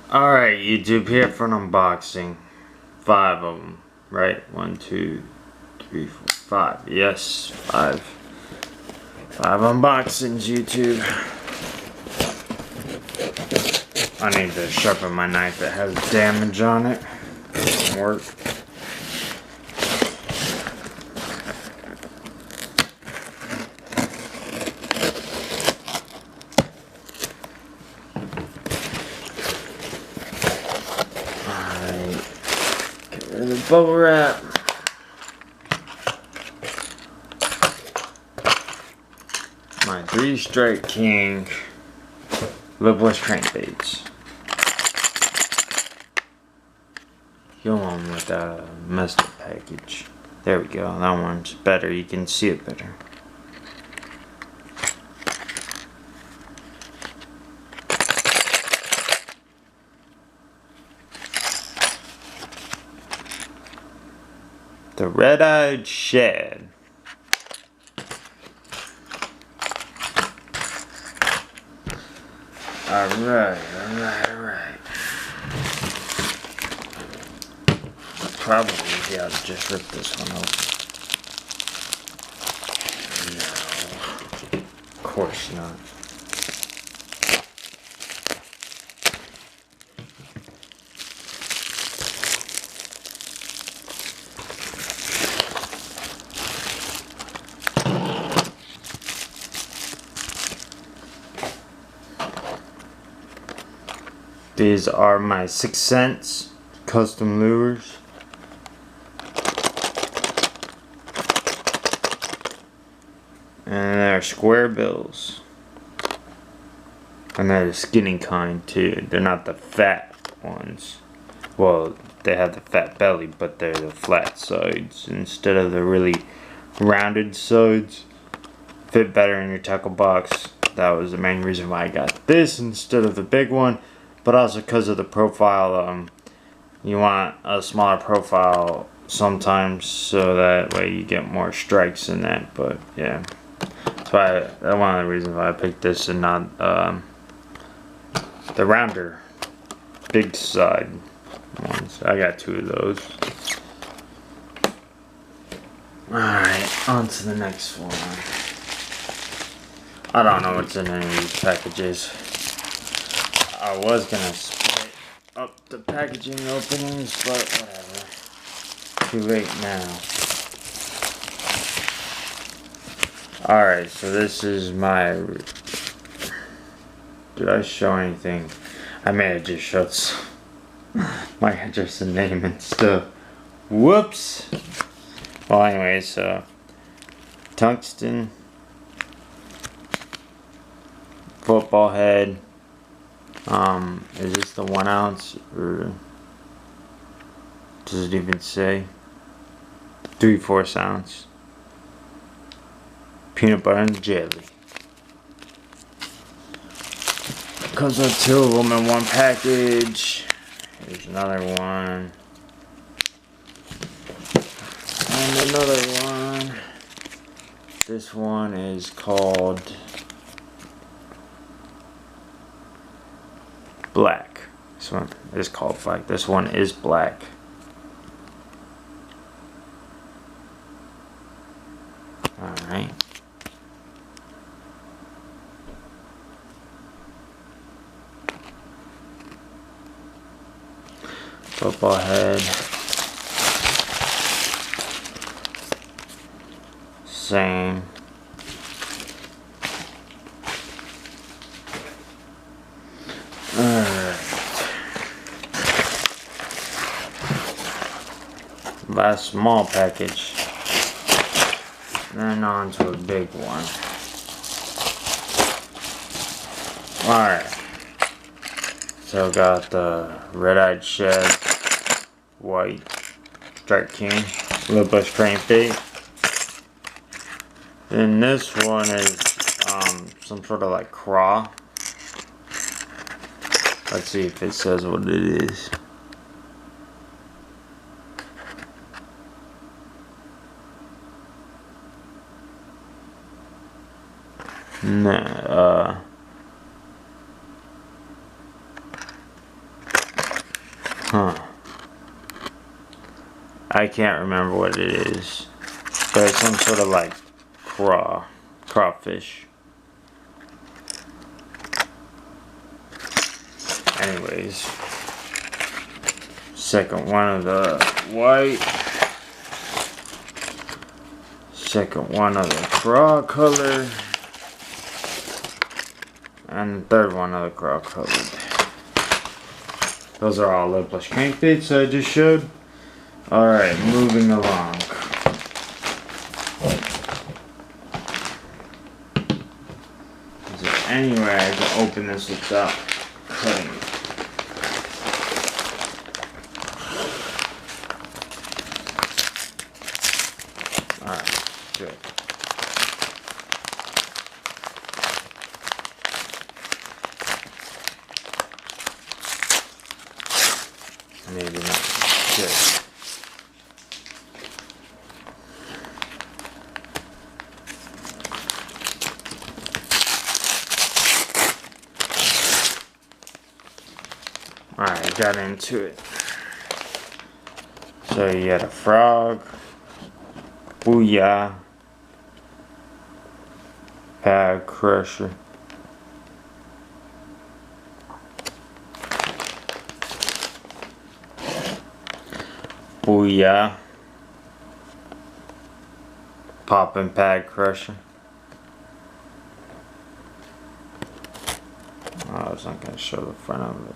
Alright, YouTube, here for an unboxing. 5 of them, right? 1, 2, 3, 4, 5. Yes, 5. 5 unboxings, YouTube. I need to sharpen my knife. It has damage on it. Doesn't work. Get rid of the bubble wrap. My 3 Strike King lipless crankbaits. Go on with that messed up package. There we go. That one's better. You can see it better. The Red-Eyed Shad. Alright. Probably easy to just rip this one open. No. Of course not. These are my 6 Sense custom lures. And they're square bills. And they're the skinny kind too. They're not the fat ones. Well, they have the fat belly, but they're the flat sides instead of the really rounded sides. Fit better in your tackle box. That was the main reason why I got this instead of the big one. But also because of the profile, you want a smaller profile sometimes so that way you get more strikes in that. But yeah, that's one of the reasons why I picked this and not the rounder big side ones. I got 2 of those. Alright, on to the next one. I don't know what's in any of these packages. I was gonna split up the packaging openings, but whatever. Too late now. Alright, so this is my... Did I show anything? I may have just showed my address and name and stuff. Whoops! Well, anyway, so... Tungsten. Football head. Is this the 1 ounce, or does it even say? 3/4 ounce. Peanut butter and jelly. Comes with 2 of them in 1 package. Here's another one. And another one. This one is called black. This one is called black. This one is black. Alright. Football head. Same. Last small package. Then on to a big one. Alright. So got the Red-Eyed Shad White Strike King lipless crankbait. Then this one is some sort of like craw. Let's see if it says what it is. Nah, Huh. I can't remember what it is. But it's some sort of like crawfish. Anyways. Second one of the white. Second one of the craw color. And the third one of the craw colored. Those are all lipless crankbaits I just showed. Alright, moving along. Is there any way I can open this without cutting it? Alright, good. Maybe not. Good. Alright, got into it. So you got a frog. Booyah. Pad crusher. Booyah. Poppin' pad crusher. Oh, I was not gonna show the front of it.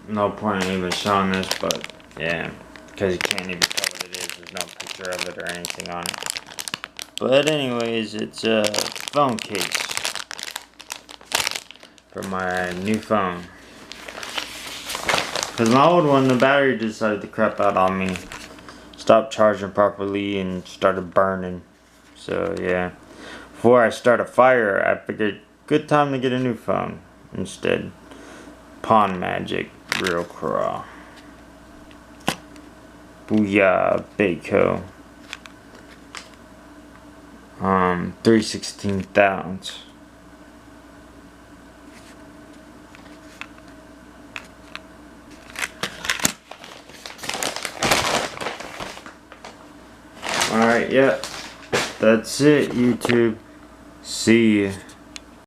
No point in even showing this, but yeah, because you can't even tell what it is. There's no picture of it or anything on it. But anyways, it's a phone case for my new phone. Because my old one, the battery decided to crap out on me. Stopped charging properly and started burning. So yeah, before I start a fire, I figured good time to get a new phone instead. Pond Magic Real Craw. Booyah Baco. 3/16 ounce. Alright, yeah. That's it, YouTube. See ya.